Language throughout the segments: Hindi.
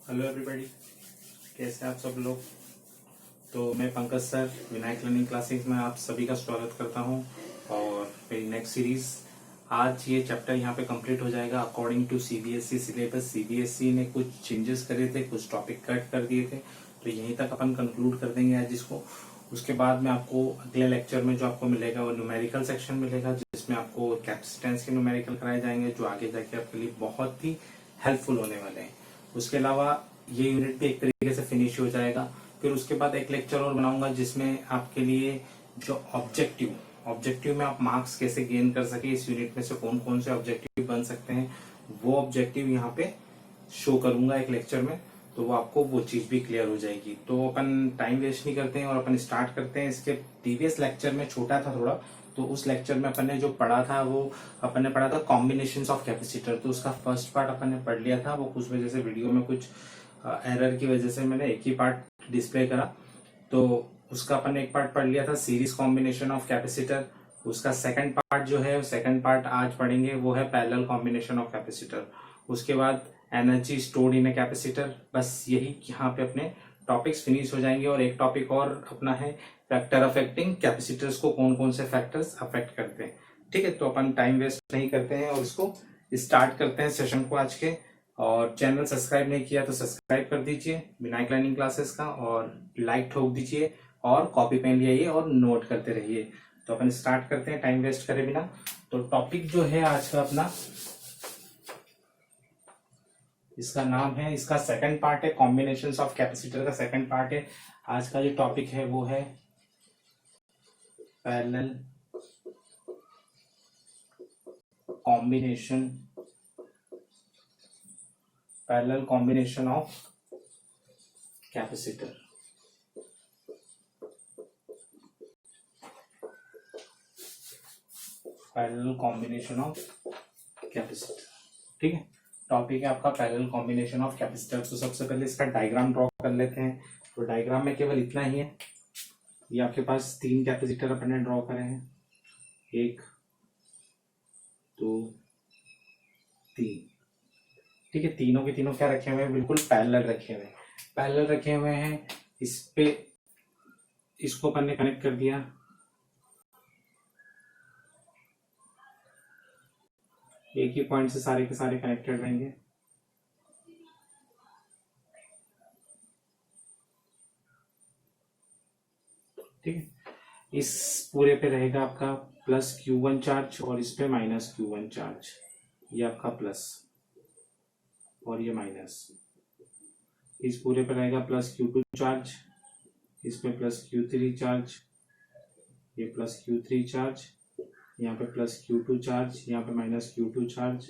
हेलो एवरीबॉडी, कैसे हैं आप सब लोग। तो मैं Pankaj sir Vinayak learning classes में आप सभी का स्वागत करता हूं और मेरी नेक्स्ट सीरीज आज ये चैप्टर यहाँ पे कंप्लीट हो जाएगा according to CBSE syllabus. CBSE ने कुछ चेंजेस करे थे, कुछ टॉपिक कट कर दिए थे, तो यहीं तक अपन कंक्लूड कर देंगे आज इसको। उसके बाद में आपको अगले लेक्चर में जो आपको मिलेगा वो न्यूमेरिकल सेक्शन मिलेगा, जिसमें आपको कैपेसिटेंस के न्यूमेरिकल कराए जाएंगे, जो आगे जाके आपके लिए बहुत ही हेल्पफुल होने वाले हैं। उसके अलावा ये यूनिट भी एक तरीके से फिनिश हो जाएगा। फिर उसके बाद एक लेक्चर और बनाऊंगा जिसमें आपके लिए जो ऑब्जेक्टिव में आप मार्क्स कैसे गेन कर सके, इस यूनिट में से कौन कौन से ऑब्जेक्टिव बन सकते हैं, वो ऑब्जेक्टिव यहाँ पे शो करूंगा एक लेक्चर में, तो वो आपको वो चीज भी क्लियर हो जाएगी। तो अपन टाइम वेस्ट नहीं करते हैं और अपन स्टार्ट करते हैं। इसके प्रीवियस लेक्चर में छोटा था थोड़ा, तो उस लेक्चर में अपन ने जो पढ़ा था वो अपन ने पढ़ा था कॉम्बिनेशंस ऑफ कैपेसिटर। तो उसका फर्स्ट पार्ट अपन ने पढ़ लिया था, वो कुछ वजह से वीडियो में कुछ एरर की वजह से मैंने एक ही पार्ट डिस्प्ले करा, तो उसका अपन ने एक पार्ट पढ़ लिया था सीरीज कॉम्बिनेशन ऑफ कैपेसिटर। उसका सेकंड पार्ट जो है, सेकंड पार्ट आज पढ़ेंगे, वो है पैरेलल कॉम्बिनेशन ऑफ कैपेसिटर। उसके बाद energy stored in a capacitor. बस यही यहाँ पे अपने टॉपिक्स फिनिश हो जाएंगे। और एक टॉपिक और अपना है फैक्टर अफेक्टिंग कैपेसिटर्स को, कौन कौन से फैक्टर्स अफेक्ट करते हैं। ठीक है, तो अपन टाइम वेस्ट नहीं करते हैं और इसको स्टार्ट करते हैं सेशन को आज के। और चैनल सब्सक्राइब नहीं किया तो सब्सक्राइब कर दीजिए विनायक लर्निंग क्लासेस का, और लाइक ठोक दीजिए और कॉपी पेन लिए और नोट करते रहिए। तो अपन स्टार्ट करते हैं टाइम वेस्ट करे बिना। तो टॉपिक जो है आज का अपना, इसका नाम है, इसका सेकंड पार्ट है कॉम्बिनेशंस ऑफ कैपेसिटर का सेकंड पार्ट है। आज का जो टॉपिक है वो है parallel combination of capacitor. Parallel combination of capacitor, ठीक है। टॉपिक है आपका पैरेलल कॉम्बिनेशन ऑफ कैपेसिटर। तो सबसे पहले इसका डायग्राम ड्रॉ कर लेते हैं। तो डायग्राम में केवल इतना ही है, ये आपके पास तीन कैपेसिटर अपन ने ड्रॉ करे हैं, 1 2 3, ठीक है। तीनों के तीनों क्या रखे हुए हैं, बिल्कुल पैरेलल रखे हुए हैं। इस पे इसको अपन ने कनेक्ट कर दिया, एक ही पॉइंट से सारे के सारे कनेक्टेड रहेंगे। ठीक है, इस पूरे पे रहेगा आपका प्लस Q1 चार्ज और इस पे माइनस Q1 चार्ज। ये आपका प्लस और ये माइनस। इस पूरे पे रहेगा प्लस Q2 चार्ज, इस पे प्लस Q3 चार्ज, ये प्लस Q3 चार्ज, यहाँ पे प्लस Q2 चार्ज, यहाँ पे minus Q2 charge.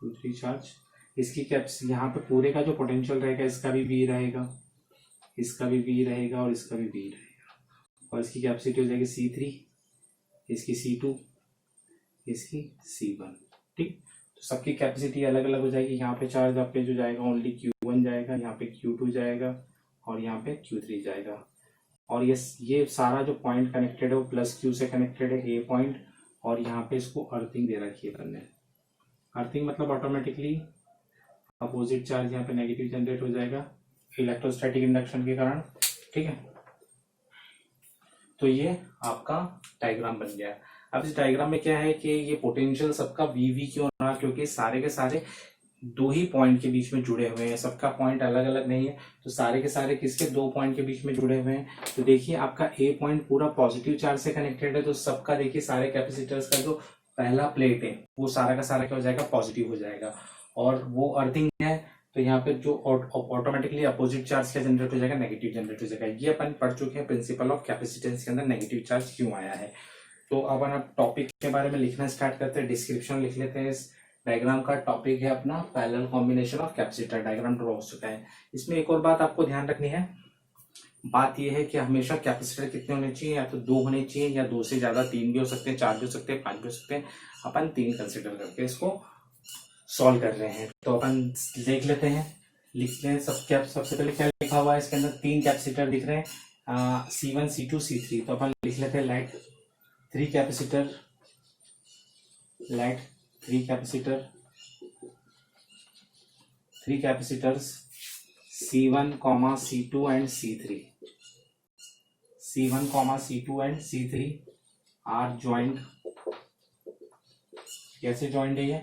Q3 charge. इसकी कैपेसिटी यहाँ पे पूरे का जो पोटेंशियल रहेगा, इसका भी V रहेगा, इसका भी V रहेगा और इसका भी V रहेगा। और इसकी कैपेसिटी हो जाएगी C3, इसकी C2, इसकी C1। ठीक, तो सबकी कैपेसिटी अलग अलग हो जाएगी। यहाँ पे चार्ज आपके जो जाएगा ओनली Q1 जाएगा, यहाँ पे Q2 जाएगा और यहाँ पे Q3 जाएगा। और ये सारा जो पॉइंट कनेक्टेड है वो प्लस Q से कनेक्टेड है, ए पॉइंट। और यहाँ पे इसको अर्थिंग दे रखी है अपन ने। अर्थिंग मतलब ऑटोमेटिकली अपोजिट चार्ज यहाँ पे नेगेटिव जनरेट हो जाएगा इलेक्ट्रोस्टैटिक इंडक्शन के कारण। ठीक है, तो ये आपका डायग्राम बन गया। अब इस डायग्राम में क्या है कि ये पोटेंशियल सबका वीवी क्यों रहा, क्योंकि सारे के सारे दो ही पॉइंट के बीच में जुड़े हुए हैं, सबका पॉइंट अलग अलग नहीं है। तो सारे के सारे किसके, दो पॉइंट के बीच में जुड़े हुए हैं। तो देखिए आपका ए पॉइंट पूरा पॉजिटिव चार्ज से कनेक्टेड है, तो सबका देखिए सारे कैपेसिटर्स का जो पहला प्लेट है वो सारा का सारा क्या हो जाएगा, पॉजिटिव हो जाएगा। और वो अर्थिंग है, तो यहाँ पे जो ऑटोमेटिकली अपोजिट चार्ज क्या जनरेट हो जाएगा, नेगेटिव जनरेट हो जाएगा। ये अपन पढ़ चुके हैं प्रिंसिपल ऑफ कैपेसिटेंस के अंदर नेगेटिव चार्ज क्यों आया है। तो अब आप टॉपिक के बारे में लिखना स्टार्ट करते हैं, डिस्क्रिप्शन लिख लेते हैं। इस डायग्राम का टॉपिक है अपना parallel combination of capacitor. Diagram draw हो चुका है। इसमें एक और बात आपको ध्यान रखनी है, बात यह है कि हमेशा कैपेसिटर कितने होने चाहिए, या तो 2 होने चाहिए या 2 से ज्यादा, 3 भी हो सकते हैं, 4 भी हो सकते हैं, 5 भी हो सकते हैं। अपन 3 कंसिडर करके इसको सॉल्व कर रहे हैं। तो अपन देख लेते हैं, लिख लें सबसे पहले क्या लिखा हुआ है इसके अंदर, 3 कैपेसिटर दिख रहे हैं, C1 C2 C3। तो अपन लिख लेते हैं let 3 capacitor let three capacitors C1, C2 and C3 and C3 are joined. कैसे joined है ये?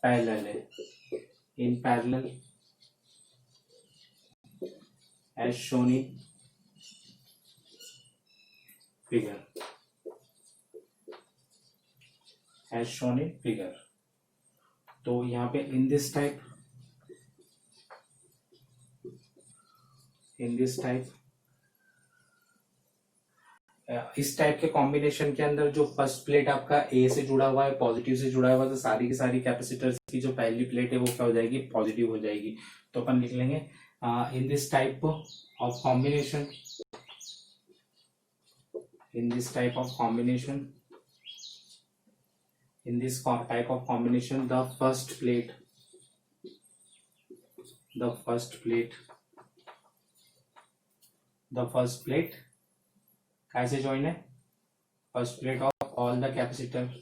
पैरेलल है, in parallel as shown in figure. तो यहाँ पे in this type इस टाइप के कॉम्बिनेशन के अंदर जो फर्स्ट प्लेट आपका ए से जुड़ा हुआ है, पॉजिटिव से जुड़ा हुआ है, तो सारी की सारी कैपेसिटर्स की जो पहली प्लेट है वो क्या हो जाएगी? पॉजिटिव हो जाएगी. तो अपन लिख लेंगे in this type of combination the first plate कैसे join है? First plate of all the capacitors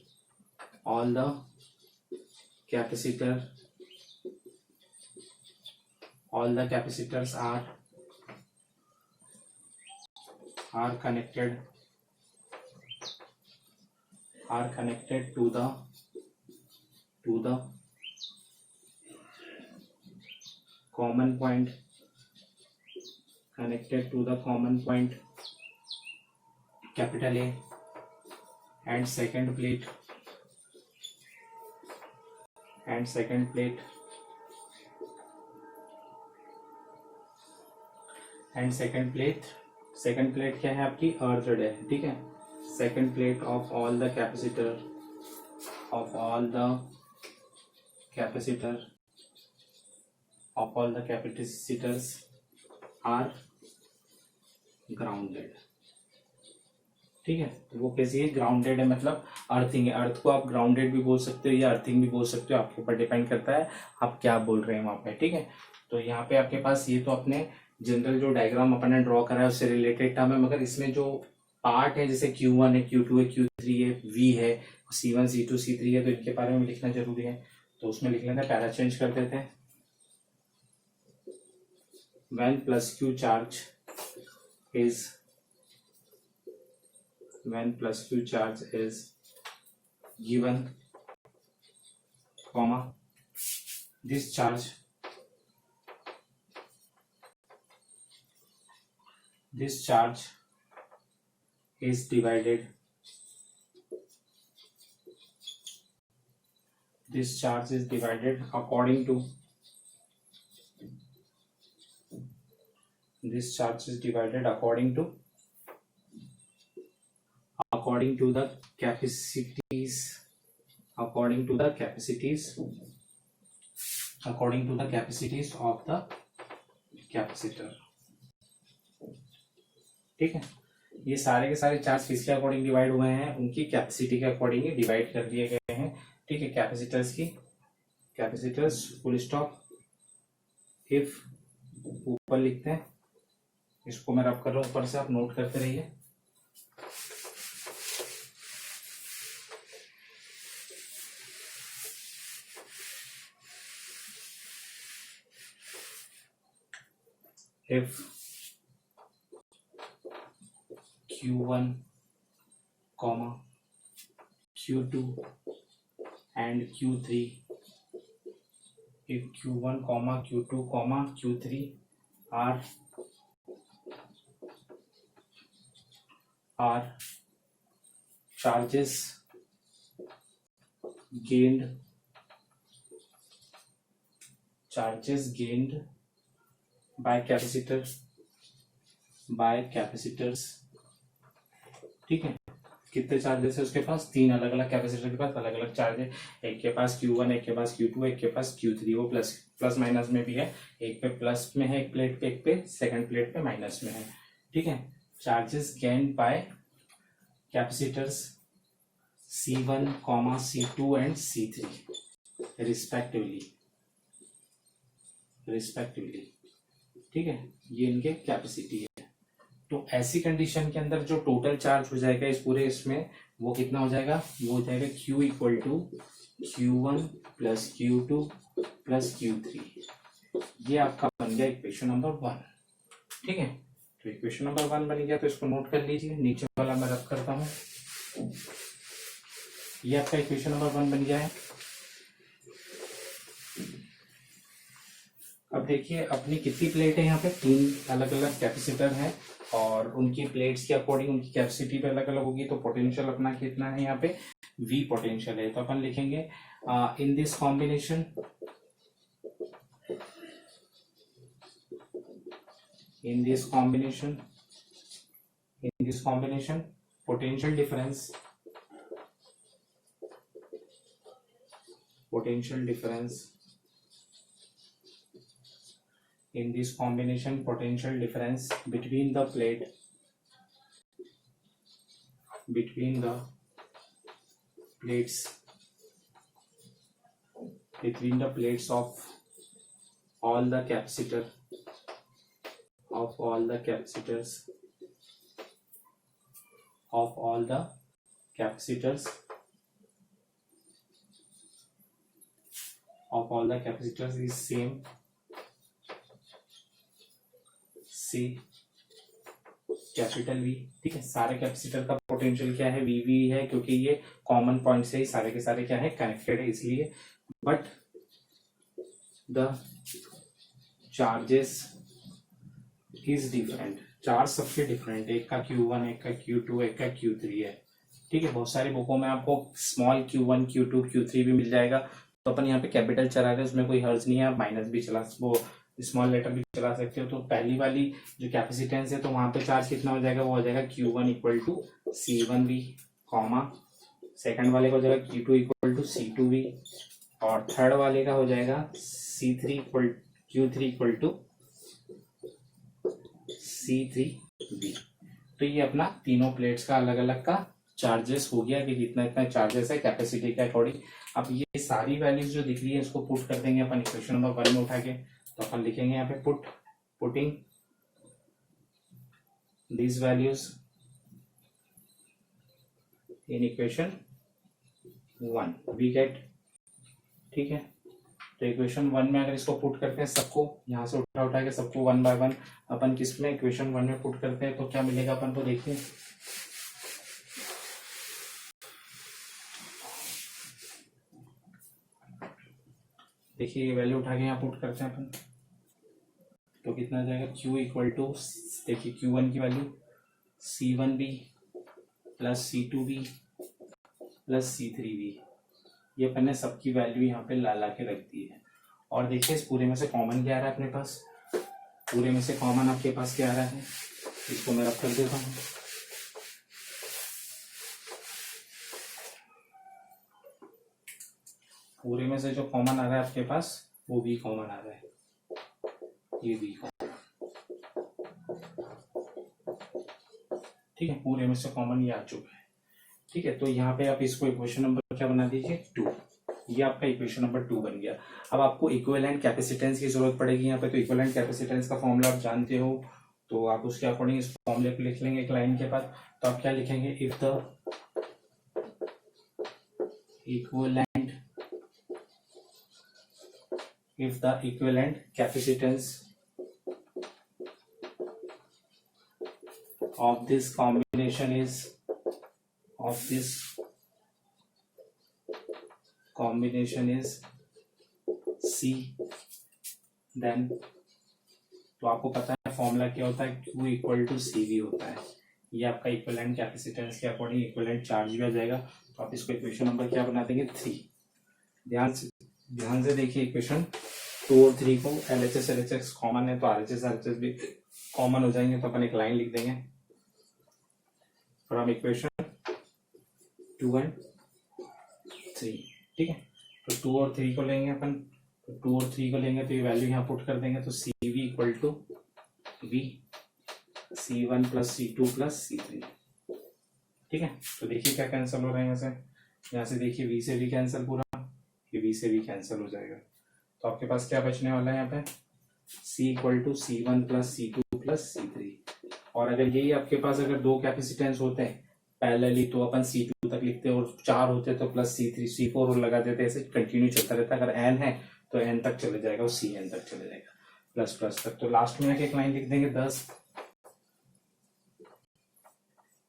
are connected to the common point, capital A, and second plate क्या है आपकी? अर्थड है. ठीक है. Second plate of all the capacitors are grounded. ठीक है. तो वो कैसी है? ग्राउंडेड है, मतलब अर्थिंग है. अर्थ को आप ग्राउंडेड भी बोल सकते हो या अर्थिंग भी बोल सकते हो, आपके ऊपर डिपेंड करता है आप क्या बोल रहे हैं वहां पे. ठीक है. तो यहाँ पे आपके पास ये तो अपने जनरल जो डायग्राम अपन ने ड्रॉ करा है उससे रिलेटेड टर्म है, मगर इसमें जो पार्ट है जैसे Q1 है, Q2 है, Q3 है, V है, C1, C2, C3 है, तो इनके बारे में लिखना जरूरी है. तो उसमें लिख लेते हैं, पैरा चेंज कर देते हैं. when plus Q charge is given, comma, this charge is divided according to the capacities of the capacitor. ठीक है. ये सारे के सारे चार्ज किसके अकॉर्डिंग डिवाइड हुए हैं? उनकी कैपेसिटी के अकॉर्डिंग ही डिवाइड कर दिए गए हैं. ठीक है. Capacitors full stop. इफ ऊपर लिखते हैं, इसको मैं रब कर रहा हूं ऊपर से, आप नोट करते रहिए. if Q1, Q2 and Q3, if Q1, Q2, Q3 are charges gained by capacitors. ठीक है. कितने चार्जेस है उसके पास? 3 अलग अलग कैपेसिटर के पास अलग अलग चार्ज है. एक के पास Q1, एक के पास Q2, एक के पास Q3. वो प्लस माइनस में भी है, एक पे प्लस में है एक प्लेट पे, एक पे सेकंड प्लेट पे माइनस में है. ठीक है. Charges gained by capacitors C1, C2 and C3 respectively. ठीक है. ये इनके कैपेसिटी है. तो ऐसी कंडीशन के अंदर जो टोटल चार्ज हो जाएगा इस पूरे इसमें, वो कितना हो जाएगा? वो हो जाएगा Q equal to Q1 plus Q2 plus Q3, ये आपका बन गया इक्वेशन नंबर 1। ठीक है, तो इक्वेशन नंबर 1 बन गया, तो इसको नोट कर लीजिए, नीचे वाला मैं रब करता हूँ। ये आपका इक्वेशन नंबर 1 बन गया है। अब देखिए अपनी कितनी प्लेट है यहाँ पे, 3 अलग अलग कैपेसिटर हैं और उनकी प्लेट्स के अकॉर्डिंग उनकी कैपेसिटी पे अलग अलग होगी, तो पोटेंशियल अपना कितना है यहाँ पे, V पोटेंशियल है। तो अपन लिखेंगे in this combination, in this combination potential difference in this combination potential difference between the plates of all the capacitors of all the capacitors is same, C capital V। ठीक है, सारे कैपेसिटर का पोटेंशियल क्या है, VV है, क्योंकि ये कॉमन पॉइंट से ही सारे के सारे क्या है, कनेक्टेड है इसलिए। But the charges is different, charge सबसे डिफरेंट, एक का Q1, एक का Q2, एक का Q3 है। ठीक है, बहुत सारी बुकों में आपको स्मॉल Q1, Q2, Q3 भी मिल जाएगा, तो अपन यहाँ पे कैपिटल चला रहे हैं, उसमें कोई हर्ज नहीं है, आप माइनस भी चला, वो स्मॉल लेटर भी चला सकते हो। तो पहली वाली जो कैपेसिटेंस है, तो वहां पे चार्ज कितना हो जाएगा, वो हो जाएगा Q1 equal to C1V, comma second वाले का हो जाएगा Q2 इक्वल टू C2V, और थर्ड वाले का हो जाएगा Q3 इक्वल टू C3V। तो ये अपना तीनों प्लेट्स का अलग अलग का चार्जेस हो गया कि कितना इतना चार्जेस है कैपेसिटी के अकॉर्डिंग। अब ये सारी वैल्यूज जो दिख रही है इसको पुट कर देंगे अपन इक्वेशन नंबर 1 में उठा के, तो अपन लिखेंगे यहाँ पे putting these values in equation 1 we get। ठीक है, तो इक्वेशन 1 में अगर इसको पुट करते हैं सबको, यहाँ से उठा के सबको 1 बाय 1 अपन किस में इक्वेशन 1 में पुट करते हैं, तो क्या मिलेगा अपन को, देखिए देखिए ये वैल्यू उठा के यहाँ पुट करते हैं अपन, तो कितना जाएगा, Q इक्वल टू, देखिए Q1 की value C1V plus C2V plus C3V, ये अपन ने सबकी वैल्यू यहाँ पे ला के रख दी है। और देखिए इस पूरे में से कॉमन क्या आ रहा है अपने पास, पूरे में से कॉमन आपके पास क्या आ रहा है, इसको मैं रख कर देता हूँ। पूरे में से जो कॉमन आ रहा है आपके पास वो V कॉमन आ रहा है, ये V कॉमन। ठीक है, पूरे में से कॉमन ये आ चुका है। ठीक है, तो यहाँ पे आप इसको इक्वेशन नंबर क्या बना दीजिए, 2। ये आपका इक्वेशन नंबर 2 बन गया। अब आपको इक्विवेलेंट कैपेसिटेंस की जरूरत पड़ेगी यहाँ पे, तो इक्विवेलेंट कैपेसिटेंस का फॉर्मूला आप जानते हो, तो आप उसके अकॉर्डिंग इस फॉर्मूले को लिख लेंगे एक लाइन के बाद। तो आप क्या लिखेंगे, if the equivalent capacitance of this combination is C, then तो आपको पता है फॉर्मूला क्या होता है, Q इक्वल टू CV होता है। ये आपका इक्विवेलेंट कैपेसिटेंस के अकॉर्डिंग इक्विवेलेंट चार्ज भी आ जाएगा। तो आप इसको इक्वेशन नंबर क्या बना देंगे, 3। ध्यान से देखिए इक्वेशन 2 और 3 को, LHS LHS कॉमन है तो RHS भी कॉमन हो जाएंगे, तो अपन एक लाइन लिख देंगे फ्रॉम इक्वेशन 2 and 3। ठीक है, तो 2 और 3 को लेंगे अपन, तो 2 और 3 को लेंगे तो ये वैल्यू यहाँ पुट कर देंगे, तो CV equal to V C1 plus C2 plus C3। ठीक है, तो देखिए क्या कैंसिल हो रहा है यहाँ से देखिए V से भी कैंसिल, पूरा ये V से भी कैंसिल हो जाएगा। तो आपके पास क्या बचने वाला है यहाँ पे, C equal to C1 plus C2 plus C3। और अगर यही आपके पास अगर 2 कैपेसिटेंस होते हैं पैरेलली तो अपन C2 तक लिखते हैं, और 4 होते तो प्लस C3 C4 और लगा देते, ऐसे कंटिन्यू चलता रहता है। अगर n है तो n तक चले जाएगा और Cn तक चले जाएगा, प्लस प्लस तक। तो लास्ट में आके एक लाइन लिख देंगे,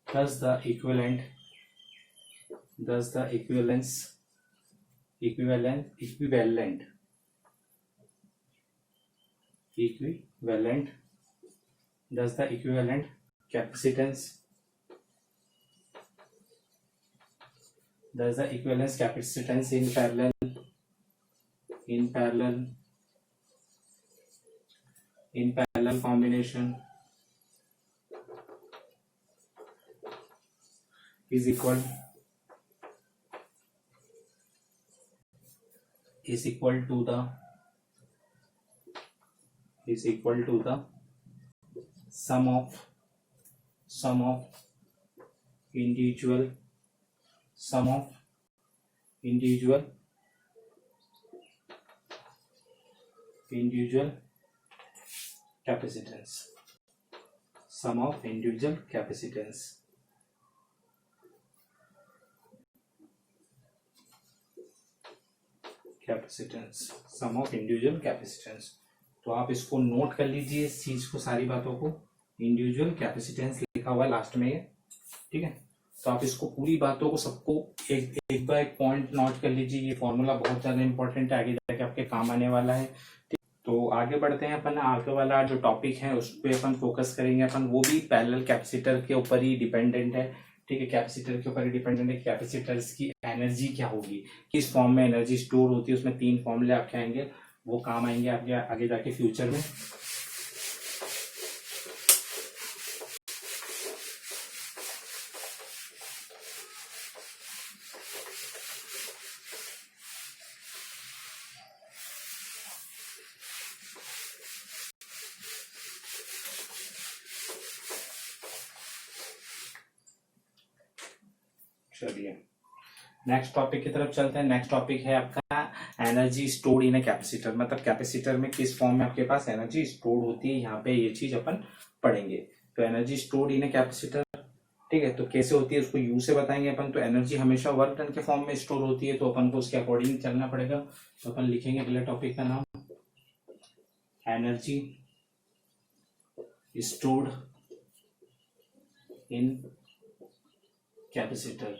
thus the equivalent thus the equivalence equivalent thus the equivalent capacitance thus the equivalence capacitance in parallel combination is equal to the sum of individual capacitance, sum of individual capacitance। Sum of individual capacitance. तो आप इसको नोट कर लीजिए, इस चीज को, सारी बातों को। इंडिविजुअल कैपेसिटेंस लिखा हुआ है लास्ट में ये, ठीक है। तो आप इसको पूरी बातों को सबको एक बार एक पॉइंट नोट कर लीजिए। ये फॉर्मूला बहुत ज्यादा इंपॉर्टेंट है, आगे जाके आपके काम आने वाला है। तो आगे बढ़ते हैं अपन, आगे वाला जो टॉपिक है उस पर अपन फोकस करेंगे अपन। वो भी पैरेलल कैपेसिटर के ऊपर ही डिपेंडेंट है, ठीक है। कैपेसिटर के ऊपर ही डिपेंडेंट है। कैपेसिटर्स की एनर्जी क्या होगी, किस फॉर्म में एनर्जी स्टोर होती है, उसमें 3 फॉर्मूले आपके आएंगे, वो काम आएंगे आपके आगे जाके फ्यूचर में। चलिए नेक्स्ट टॉपिक की तरफ चलते हैं। नेक्स्ट टॉपिक है आपका energy stored in a capacitor. मतलब कैपेसिटर में किस फॉर्म में आपके पास एनर्जी स्टोर्ड होती है, यहाँ पे ये चीज अपन पढ़ेंगे। तो energy stored in a capacitor, ठीक है। तो कैसे होती है उसको यू से बताएंगे अपन। तो एनर्जी हमेशा वर्क डन के फॉर्म में स्टोर होती है, तो अपन को उसके अकॉर्डिंग चलना पड़ेगा। तो अपन लिखेंगे अगले टॉपिक का नाम energy stored in capacitor.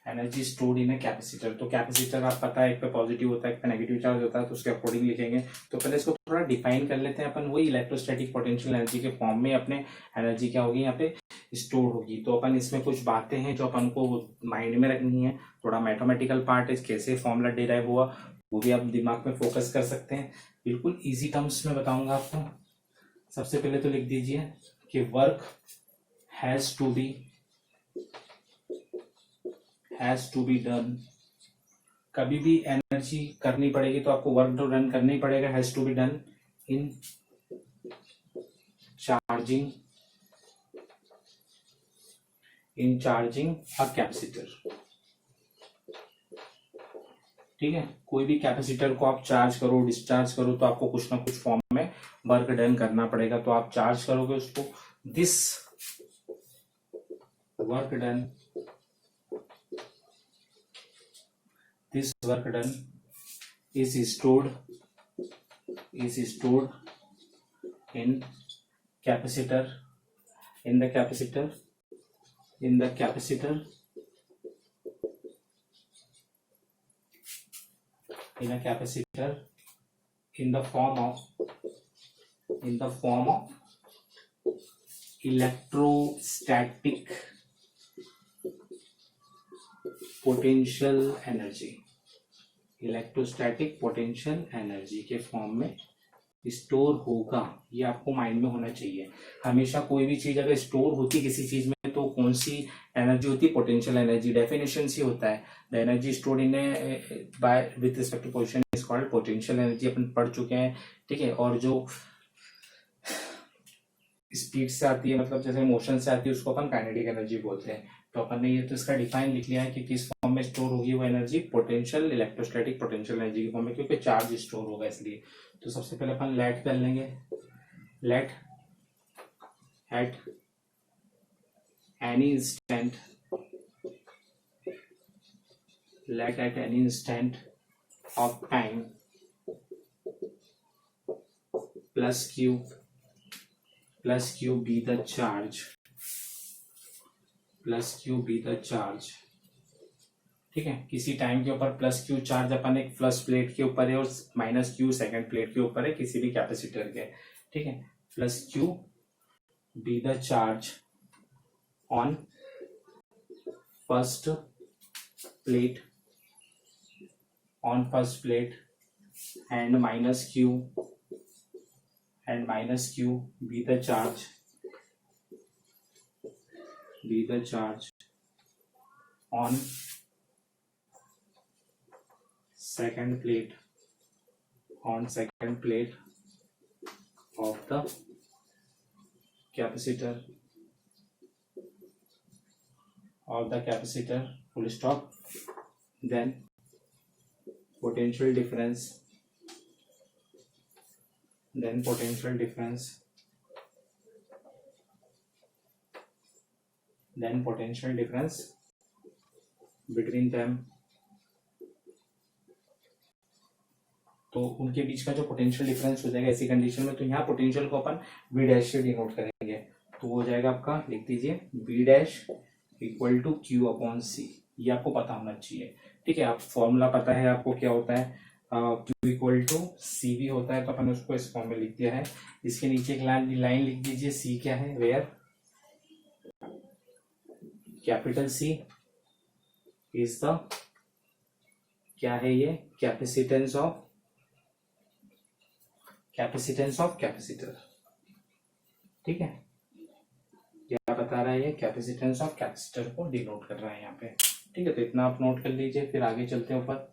Energy stored in a capacitor. तो कैपेसिटर आप पता है, एक पे पॉजिटिव होता है, एक पे नेगेटिव चार्ज होता है, तो उसके अकॉर्डिंग लिखेंगे। तो पहले इसको थोड़ा डिफाइन कर लेते हैं अपन। वही इलेक्ट्रोस्टैटिक पोटेंशियल एनर्जी के फॉर्म में अपने एनर्जी क्या होगी, यहाँ पे स्टोर होगी। तो अपन इसमें कुछ बातें हैं जो अपन को माइंड में रखनी है। थोड़ा मैथमेटिकल पार्ट है, कैसे फॉर्मूला डिराइव हुआ वो भी आप दिमाग में फोकस कर सकते हैं। बिल्कुल इजी टर्म्स में बताऊंगा आपको। सबसे पहले तो लिख दीजिए कि work has to be done. कभी भी एनर्जी करनी पड़ेगी तो आपको वर्क तो डन करना ही पड़ेगा। Has to be done in charging a capacitor, ठीक है। कोई भी कैपेसिटर को आप चार्ज करो, डिस्चार्ज करो, तो आपको कुछ ना कुछ फॉर्म में वर्क डन करना पड़ेगा। तो आप चार्ज करोगे उसको, this work done is stored in capacitor in the capacitor in the form of electrostatic potential energy के फॉर्म में स्टोर होगा। ये आपको माइंड में होना चाहिए हमेशा। कोई भी चीज अगर स्टोर होती किसी चीज में तो कौन सी एनर्जी होती है, पोटेंशियल एनर्जी। डेफिनेशन से होता है the energy stored in by with respect to position is called potential energy. अपन पढ़ चुके हैं, ठीक है। और जो स्पीड से आती है, मतलब जैसे मोशन से आती है, उसको अपन काइनेटिक एनर्जी बोलते हैं। तो अपन ने ये तो इसका डिफाइन लिख लिया है कि किस फॉर्म में स्टोर होगी वो energy potential electrostatic potential energy की फॉर्म में, क्योंकि चार्ज स्टोर होगा इसलिए। तो सबसे पहले अपन लेट कर लेंगे, let at any instant, let at any instant of time plus q be the charge, plus q be the charge। ठीक है, किसी टाइम के ऊपर प्लस क्यू चार्ज अपन एक प्लस प्लेट के ऊपर है और माइनस क्यू सेकेंड प्लेट के ऊपर है किसी भी कैपेसिटर के। ठीक है, plus Q be the charge on first plate, on first plate, and minus q be the charge on second plate of the capacitor full stop। then potential difference between them। तो उनके बीच का जो पोटेंशियल डिफरेंस हो जाएगा ऐसी कंडीशन में, तो यहाँ पोटेंशियल को अपन V डैश से डिनोट करेंगे। तो हो जाएगा आपका, लिख दीजिए V dash equal to Q upon C। ये आपको पता होना चाहिए। ठीक है, आप फॉर्मूला पता है आपको क्या होता है, Q इक्वल टू सी भी होता है, तो अपन उसको इस फॉर्म में लिख दिया है। इसके नीचे एक लाइन लिख दीजिए, C क्या है, where capital C is the, क्या है ये, कैपेसिटेंस ऑफ कैपेसिटर। ठीक है, क्या बता रहा है ये, कैपेसिटेंस ऑफ कैपेसिटर को डिनोट कर रहा है यहाँ पे। ठीक है, तो इतना आप नोट कर लीजिए, फिर आगे चलते हैं ऊपर।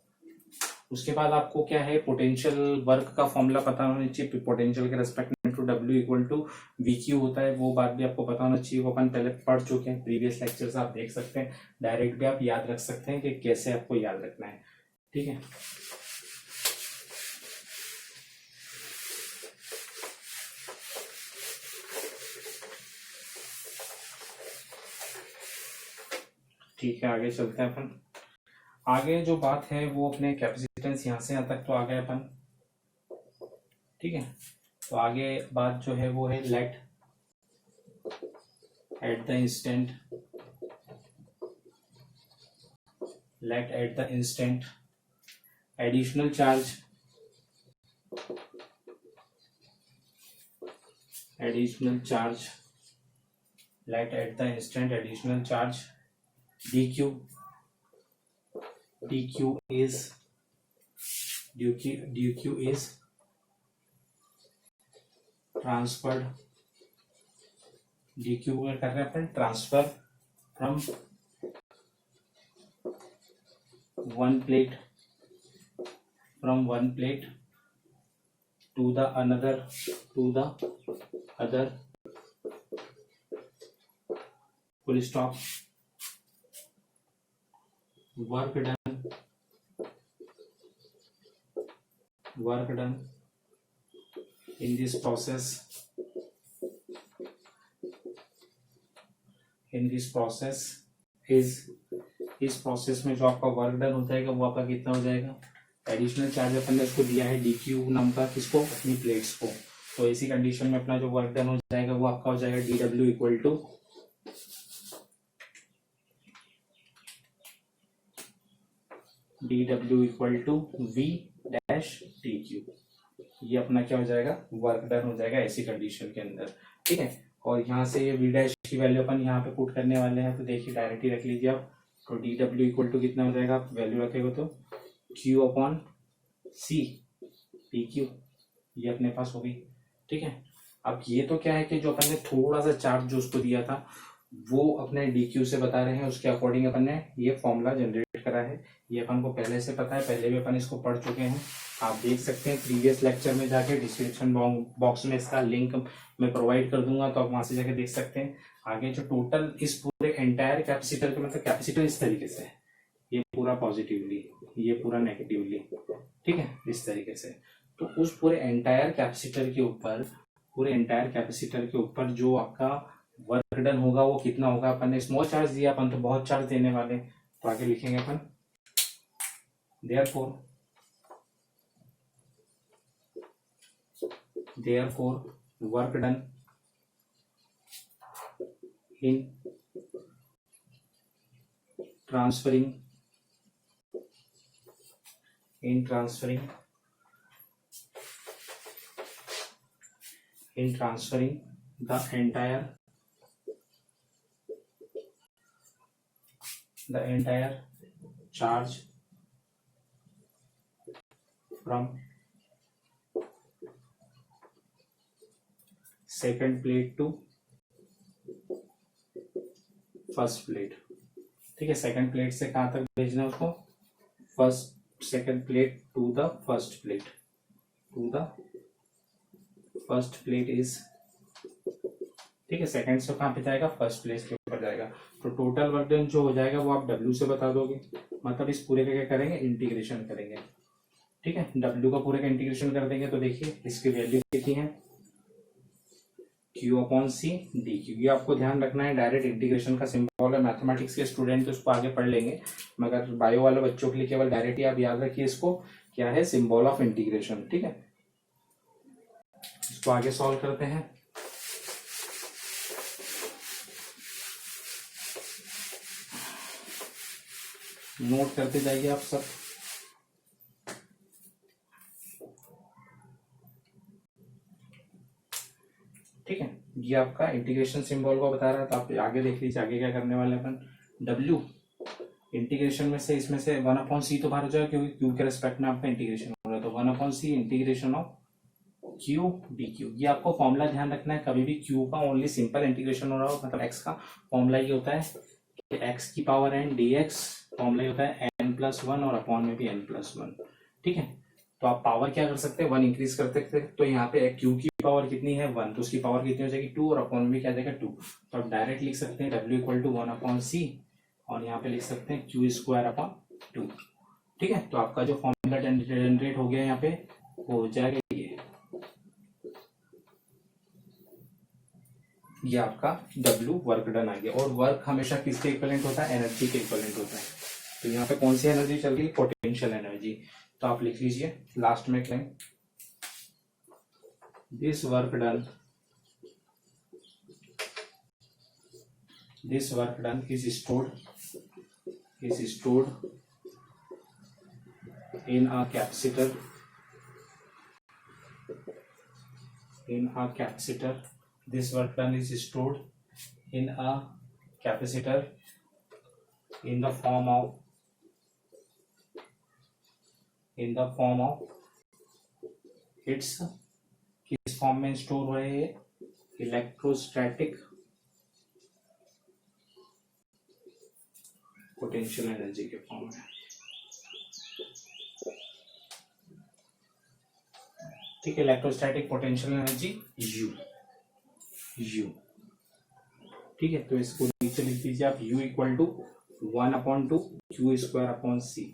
उसके बाद आपको क्या है, पोटेंशियल वर्क का फॉर्मूला पता होना चाहिए। पोटेंशियल के रेस्पेक्ट में to W equal to VQ होता है, वो बात भी आपको पता होना चाहिए। वो अपन पहले पढ़ चुके हैं, प्रीवियस लेक्चर्स आप देख सकते हैं, डायरेक्ट भी आप याद रख सकते हैं कि कैसे आपको याद रखना है। ठीक है, ठीक है, आगे चलते हैं अपन। आगे जो बात है वो अपने कैपेसिटेंस यहाँ से यहाँ तक तो आ गए अपन। ठीक है, तो आगे बात जो है वो है let at the instant additional charge let at the instant additional charge dq is transferred, dq कर रहे हैं अपन, transfer from one plate to the other full stop। work done in this process is, इस प्रोसेस में जो आपका वर्क डन हो जाएगा वो आपका कितना हो जाएगा, एडिशनल चार्ज अपन ने इसको दिया है dq नाम का, किसको, अपनी प्लेट्स को। तो इसी कंडीशन में अपना जो वर्क डन हो जाएगा वो आपका हो जाएगा dw equal to v dash dq। ये अपना क्या हो जाएगा, वर्क डन हो जाएगा ऐसी कंडीशन के अंदर। ठीक है, और यहाँ से ये v डैश की वैल्यू अपन यहाँ पे पुट करने वाले हैं, तो देखिए डायरेक्ट ही रख लीजिए आप। तो dw इक्वल टू कितना हो जाएगा, आप वैल्यू रखेगा तो q अपॉन c pq, ये अपने पास होगी। ठीक है, अब ये तो क्या है कि जो अपन ने थोड़ा सा चार्ज जो उसको दिया था वो अपने dq से बता रहे हैं, उसके अकॉर्डिंग अपन ने ये फॉर्मूला जनरेट करा है। ये अपन को पहले से पता है, पहले भी अपन इसको पढ़ चुके हैं, आप देख सकते हैं प्रीवियस लेक्चर में जाके। डिस्क्रिप्शन बॉक्स में इसका लिंक मैं प्रोवाइड कर दूंगा, तो आप वहां से जाके देख सकते हैं। आगे जो टोटल इस पूरे एंटायर कैपेसिटर के, मतलब कैपेसिटर इस तरीके से है, ये पूरा पॉजिटिवली, ये पूरा नेगेटिवली, ठीक है, इस तरीके से। तो उस पूरे एंटायर कैपेसिटर के ऊपर, पूरे एंटायर कैपेसिटर के ऊपर जो आपका वर्क डन होगा वो कितना होगा। अपन ने स्मॉल चार्ज दिया, अपन तो बहुत चार्ज देने वाले, तो आगे लिखेंगे अपन therefore work done in transferring the entire charge from second plate to first plate, ठीक है। सेकंड प्लेट से कहाँ तक भेजना है उसको, second plate to the first plate, is, ठीक है। सेकंड से कहाँ पे जाएगा, फर्स्ट प्लेस के ऊपर जाएगा। तो टोटल वर्क डन जो हो जाएगा वो आप W से बता दोगे, मतलब इस पूरे का क्या करेंगे, इंटीग्रेशन करेंगे, ठीक है। W का पूरे का इंटीग्रेशन कर देंगे तो देखिए इसकी वैल्यू कितनी है, Q/C dQ। ये आपको ध्यान रखना है, डायरेक्ट इंटीग्रेशन का सिंबल है। मैथमेटिक्स के स्टूडेंट तो उसको आगे पढ़ लेंगे, मगर बायो वाले बच्चों के लिए केवल डायरेक्ट ही आप याद रखिए इसको, क्या है, सिंबल ऑफ इंटीग्रेशन, ठीक है। इसको आगे सॉल्व करते हैं। नोट करते जाइए आप सब। ठीक है, ये आपका इंटीग्रेशन सिंबल को बता रहा है, तो आप आगे देख लीजिए आगे क्या करने वाले अपन। W इंटीग्रेशन में से, इसमें से 1/c तो बाहर हो जाएगा क्योंकि Q के रेस्पेक्ट में आपका इंटीग्रेशन हो रहा है, तो 1/c integration of Q dQ। ये आपको फॉर्मूला ध्यान रखना है, कभी भी Q का ओनली सिंपल इंटीग्रेशन हो रहा हो, मतलब x का फॉर्मूला ये होता है कि x की पावर n dx, फॉर्मूला ये होता है n+1 और अपॉन में भी n+1, ठीक है। तो आप पावर क्या कर सकते हैं, 1 इंक्रीज कर सकते हैं। तो यहाँ पे Q की पावर कितनी है, 1, तो उसकी पावर कितनी हो जाएगी 2, और अपॉन में क्या जाएगा 2। तो आप डायरेक्ट लिख सकते हैं W = 1/c, और यहाँ पे लिख सकते हैं Q²/2, ठीक है। तो आपका जो फॉर्मूला जनरेट हो गया यहाँ पे वो हो जाएगा ये आपका W वर्क डन आ गया। और वर्क हमेशा किसके इक्विवेलेंट होता है, एनर्जी के इक्विवेलेंट होता है। तो यहाँ पे कौन सी एनर्जी चल रही है, पोटेंशियल एनर्जी। तो आप लिख लीजिए लास्ट में क्या, this work done is stored in a capacitor this work done is stored in a capacitor in the form of its, किस फॉर्म में स्टोर हो रहे हैं, इलेक्ट्रोस्टैटिक पोटेंशियल एनर्जी के फॉर्म में, ठीक है। इलेक्ट्रोस्टैटिक पोटेंशियल एनर्जी U, ठीक है। तो इसको नीचे लिख दीजिए आप, U = 1/2 Q²/c।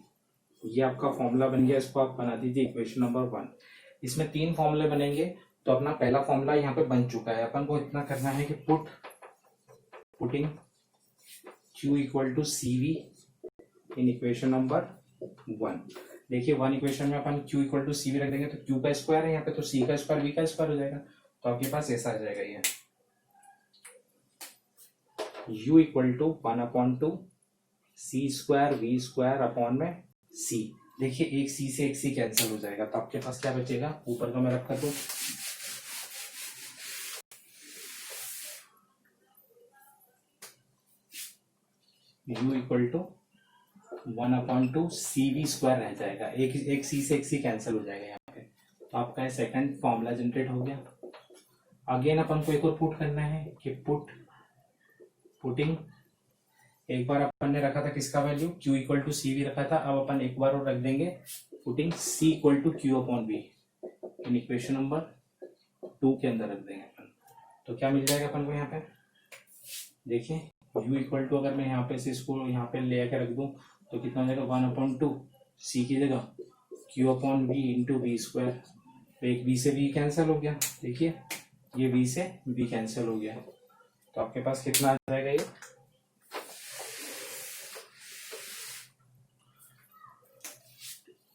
ये आपका फॉर्मूला बन गया, इसको आप बना दीजिए इक्वेशन नंबर 1। इसमें 3 फॉर्मूले बनेंगे, तो अपना पहला फॉर्मूला यहाँ पे बन चुका है। अपन को इतना करना है कि putting Q = CV in equation number 1। देखिए 1 इक्वेशन में अपन Q = CV रख देंगे, तो Q का स्क्वायर है यहाँ पे, तो C का स्क्वायर V का स्क्वायर हो जाएगा, तो आपके पास ऐसा आ जाएगा ये U = 1/2 C² V² अपॉन में C। देखिए एक C से एक C कैंसिल हो जाएगा, तो आपके पास क्या बचेगा, ऊपर का मैं रखा तो U = 1/2 CV² रह जाएगा, एक C से एक C कैंसिल हो जाएगा यहाँ पे। तो आपका सेकंड फॉर्मूला जनरेट हो गया। अगेन अपन को एक और पुट करना है कि पुटिंग, एक बार अपन ने रखा था किसका वैल्यू, Q = CV रखा था, अब अपन एक बार और रख देंगे putting C = Q/V in equation number 2 के अंदर रख देंगे अपन। तो क्या मिल जाएगा अपन को यहाँ पे, देखिए U = अगर मैं यहाँ पे से इसको यहाँ पे ले आके रख दूं तो कितना हो जाएगा 1/2 सी की जगह Q/V इंटू वी स्क्वायर। तो एक v से v कैंसिल हो गया, देखिए ये v से v कैंसिल हो गया, तो आपके पास कितना आ जाएगा ये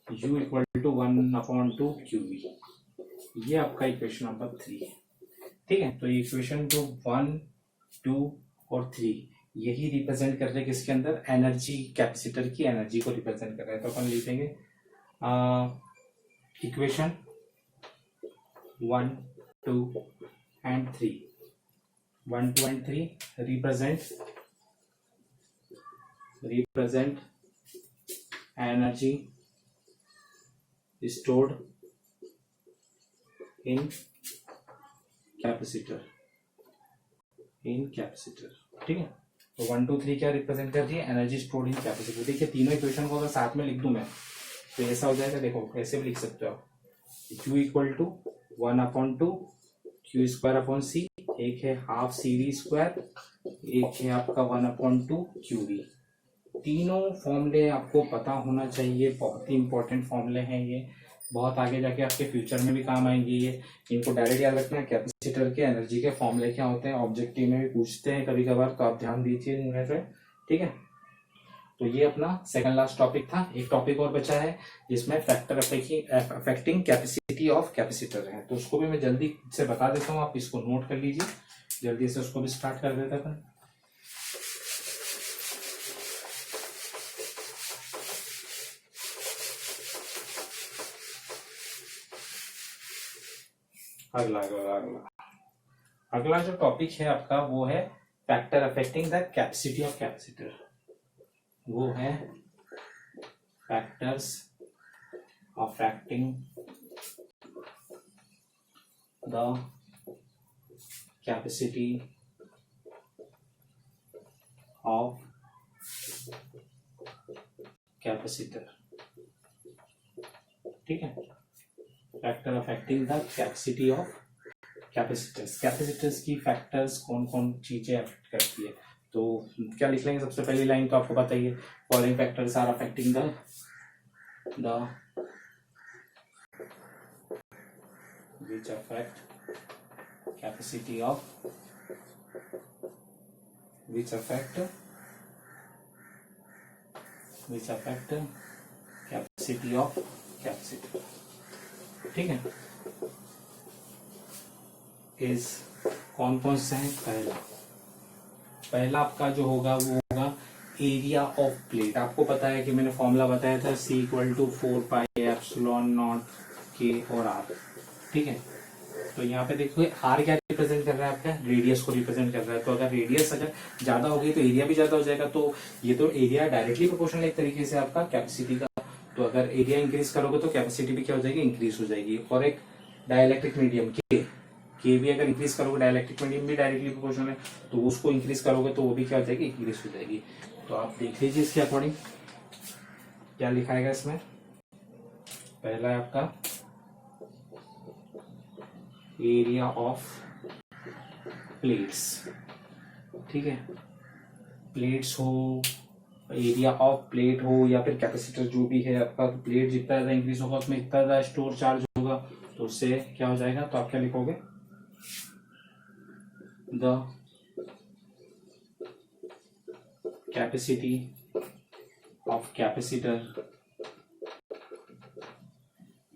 u इक्वल टू 1/2 QV। ये आपका इक्वेशन नंबर 3 है। ठीक है, तो ये इक्वेशन जो 1, 2 और 3 यही रिप्रेजेंट कर रहे हैं किसके अंदर, एनर्जी, कैपेसिटर की एनर्जी को रिप्रेजेंट कर रहे हैं। तो अपन लिखेंगे equation 1, 2 and 3। 1, 2 and 3 represent energy stored in capacitor, ठीक है। तो 1, 2, 3 क्या रिप्रेजेंट कर रही है, एनर्जी स्टोर्ड इन कैपेसिटर। देखिए तीनों इक्वेशन को अगर साथ में लिख दूं मैं तो ऐसा हो जाएगा, देखो ऐसे भी लिख सकते हो आप, Q equal to 1/2 Q square upon C, एक है हाफ CV स्क्वायर, एक है आपका 1/2 QV। तीनों फॉर्मूले आपको पता होना चाहिए, बहुत ही इंपॉर्टेंट फॉर्मूले हैं ये, बहुत आगे जाके आपके फ्यूचर में भी काम आएंगे ये। इनको डायरेक्ट याद रखना है। कैपेसिटर के एनर्जी के फॉर्मूले क्या होते हैं, ऑब्जेक्टिव में भी पूछते हैं कभी कभार, तो आप ध्यान दीजिए इनमें से, ठीक है। तो ये अपना सेकंड लास्ट टॉपिक था। एक टॉपिक और बचा है जिसमें factor affecting capacity of capacitor है, तो उसको भी मैं जल्दी से बता देता हूँ, आप इसको नोट कर लीजिए, जल्दी से उसको भी स्टार्ट कर देते हैं। अगला जो टॉपिक है आपका वो है factor affecting the capacity of capacitor. वो है factors affecting the capacity of capacitor, ठीक है। Factor affecting the capacity of capacitors. Capacitors की फैक्टर्स कौन कौन चीजें अफेक्ट करती है, तो क्या लिख लेंगे, सबसे पहली लाइन तो आपको पता ही है, following factors are affecting the which affect capacity of which affect capacity of capacitor, ठीक है। इस कौन कौन से हैं, पहला आपका जो होगा वो होगा एरिया ऑफ प्लेट। आपको पता है कि मैंने फॉर्मूला बताया था C इक्वल टू 4πε0 K और R, ठीक है। तो यहाँ पे देखो R क्या रिप्रेजेंट कर रहा है, आपका रेडियस को रिप्रेजेंट कर रहा है। तो अगर रेडियस अगर ज्यादा होगी तो एरिया भी ज्यादा हो जाएगा, तो ये तो एरिया डायरेक्टली प्रोपोर्शनल एक तरीके से आपका कैपेसिटी का। तो अगर एरिया इंक्रीज करोगे तो कैपेसिटी भी क्या हो जाएगी, इंक्रीज हो जाएगी। और एक डाइलेक्ट्रिक मीडियम के भी अगर इंक्रीज करोगे, डाइलेक्ट्रिक मीडियम भी डायरेक्टली प्रोपोर्शनल है, तो उसको इंक्रीज करोगे तो वो भी क्या हो जाएगी, इंक्रीज हो जाएगी। तो आप देख लीजिए इसके अकॉर्डिंग क्या लिखाएगा इसमें। पहला है आपका एरिया ऑफ प्लेट्स, ठीक है। प्लेट्स हो, एरिया ऑफ प्लेट हो या फिर कैपेसिटर जो भी है आपका, तो प्लेट जितना ज्यादा इंक्रीज होगा उसमें इतना ज्यादा स्टोर चार्ज होगा, तो उससे क्या हो जाएगा, तो आप क्या लिखोगे, the capacity of capacitor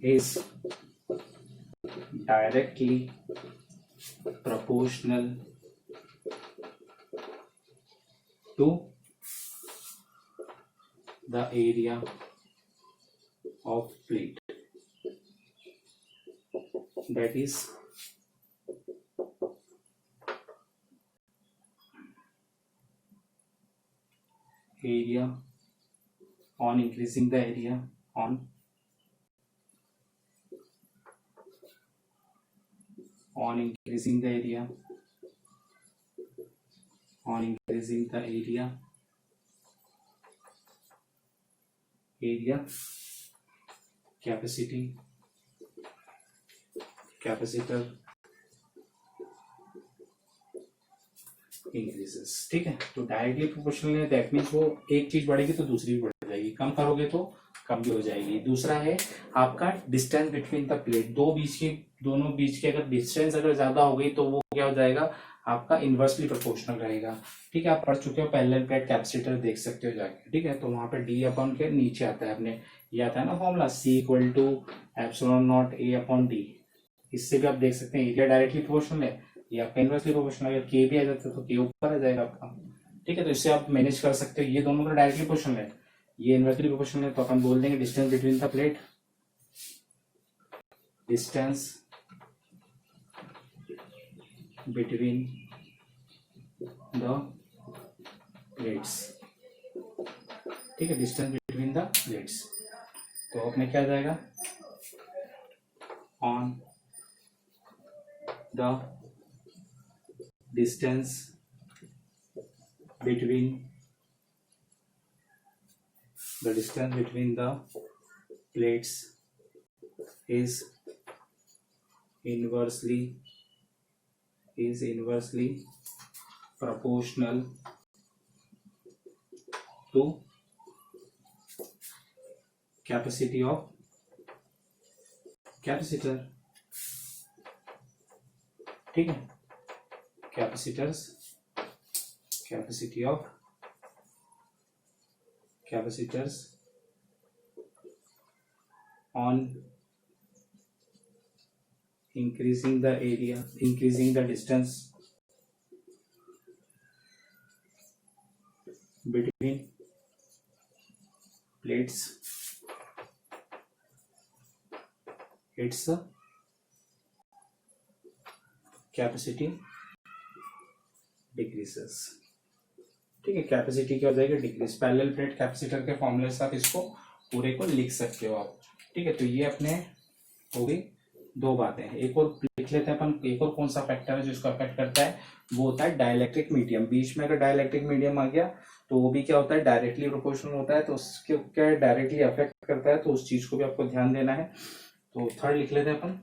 is directly proportional to the area of plate, that is area on increasing the area on increasing the area capacitor increases, ठीक है। तो डायरेक्टली प्रोपोर्शनल है, दैट मीन्स वो एक चीज बढ़ेगी तो दूसरी भी बढ़ जाएगी। कम करोगे तो कम भी हो जाएगी। दूसरा है आपका डिस्टेंस बिटवीन द प्लेट, दोनों बीच की अगर डिस्टेंस अगर ज्यादा हो गई तो वो क्या हो जाएगा, आपका इनवर्सली प्रोपोर्शनल रहेगा। ठीक है, आप पढ़ चुके हो पैरेलल प्लेट कैपेसिटर, देख सकते हो जाके। ठीक है, तो वहां पे डी अपॉन के नीचे आता है, अपने ये आता है ना formula C equal to epsilon not A upon D। इससे भी आप देख सकते हैं एरिया डायरेक्टली प्रोपोर्शनल है, ये आपका इनवर्सली प्रोपोर्शनल। अगर K भी आ जाता है तो K ऊपर आ जाएगा आपका। ठीक है, तो इससे आप मैनेज कर सकते हो। ये दोनों का डायरेक्टली प्रोपोर्शनल है, ये इनवर्सली प्रोपोर्शनल है, तो अपन बोल देंगे distance between the plate, distance between the plates. ठीक है, डिस्टेंस बिटवीन द प्लेट्स, तो अपने क्या आ जाएगा, on the distance between the plates is inversely proportional to capacity of capacitor। ठीक है, capacitors on increasing the distance between plates, its capacity decreases। ठीक है, कैपेसिटी क्या हो जाएगी, डिक्रीज। पैरेलल प्लेट कैपेसिटर के फॉर्मूले से आप इसको पूरे को लिख सकते हो आप। ठीक है, तो ये अपने हो गई दो बातें। एक और लिख लेते हैं अपन, एक और कौन सा फैक्टर है जो इसको अफेक्ट करता है, वो होता है डाइलेक्ट्रिक मीडियम। बीच में अगर डाइलेक्ट्रिक मीडियम आ गया तो वो भी क्या होता है, डायरेक्टली प्रोपोर्शनल होता है, तो उसके क्या डायरेक्टली अफेक्ट करता है, तो उस चीज को भी आपको ध्यान देना है। तो थर्ड लिख लेते हैं अपन,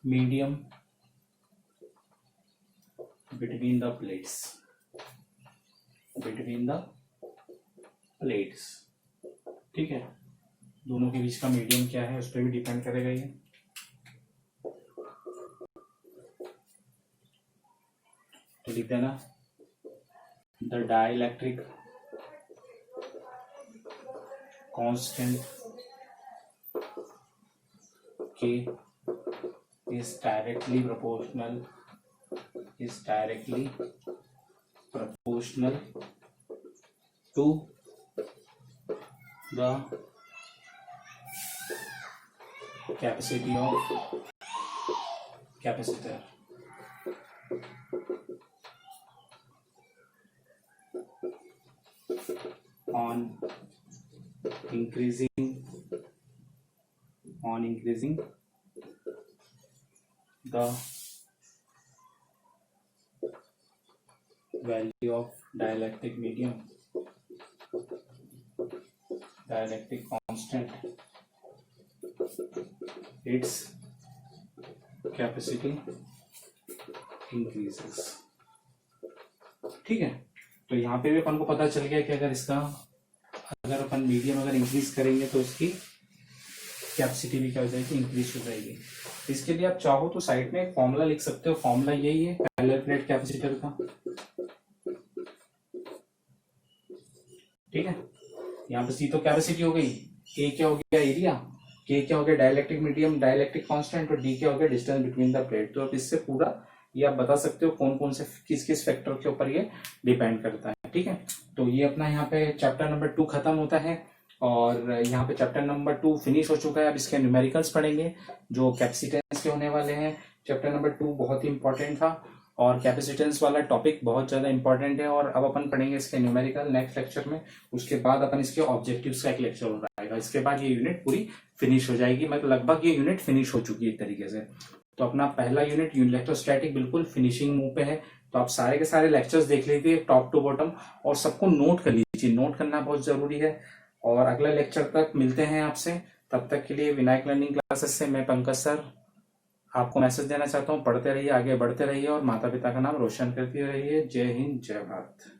मीडियम बिटवीन द प्लेट्स। ठीक है, दोनों के बीच का मीडियम क्या है उस पर भी डिपेंड करेगा ये। तो लिख देना the dielectric constant K is directly proportional to the capacity of capacitor। on increasing the value of dielectric medium, dielectric constant, its capacity increases। ठीक है, तो यहाँ पे भी अपन को पता चल गया कि अगर अपन मीडियम अगर इंक्रीज करेंगे तो उसकी कैपेसिटी भी क्या हो जाएगी, इंक्रीज हो जाएगी। इसके लिए आप चाहो तो साइड में एक फॉर्मूला लिख सकते हो, फॉर्मूला यही है पैरेलल प्लेट कैपेसिटर का। ठीक है, यहाँ पे C तो कैपेसिटी हो गई, A क्या हो गया, एरिया, K क्या हो गया, डाइलेक्ट्रिक मीडियम, डाइलेक्ट्रिक कांस्टेंट, और D क्या हो गया, डिस्टेंस बिटवीन द प्लेट। तो आप इससे पूरा ये आप बता सकते हो कौन कौन से किस फैक्टर के ऊपर ये डिपेंड करता है। ठीक है, तो ये अपना यहाँ पे चैप्टर नंबर 2 खत्म होता है, और यहाँ पे चैप्टर नंबर 2 फिनिश हो चुका है। अब इसके न्यूमेरिकल्स पढ़ेंगे जो कैपेसिटेंस के होने वाले हैं। चैप्टर नंबर 2 बहुत ही इंपॉर्टेंट था, और कैपेसिटेंस वाला टॉपिक बहुत ज्यादा इंपॉर्टेंट है। और अब अपन पढ़ेंगे इसके न्यूमेरिकल नेक्स्ट लेक्चर में। उसके बाद अपन इसके ऑब्जेक्टिव्स का एक लेक्चर हो जाएगा। इसके बाद ये यूनिट पूरी फिनिश हो जाएगी, मतलब लगभग ये यूनिट फिनिश हो चुकी है एक तरीके से। तो अपना पहला यूनिट इलेक्ट्रोस्टैटिक बिल्कुल फिनिशिंग मूव पे है। तो आप सारे के सारे लेक्चर्स देख लीजिए टॉप टू बॉटम, और सबको नोट कर लीजिए, नोट करना बहुत जरूरी है। और अगला लेक्चर तक मिलते हैं आपसे। तब तक के लिए विनायक लर्निंग क्लासेस से मैं पंकज सर आपको मैसेज देना चाहता हूँ, पढ़ते रहिए, आगे बढ़ते रहिए और माता पिता का नाम रोशन करते रहिए। जय हिंद, जय भारत।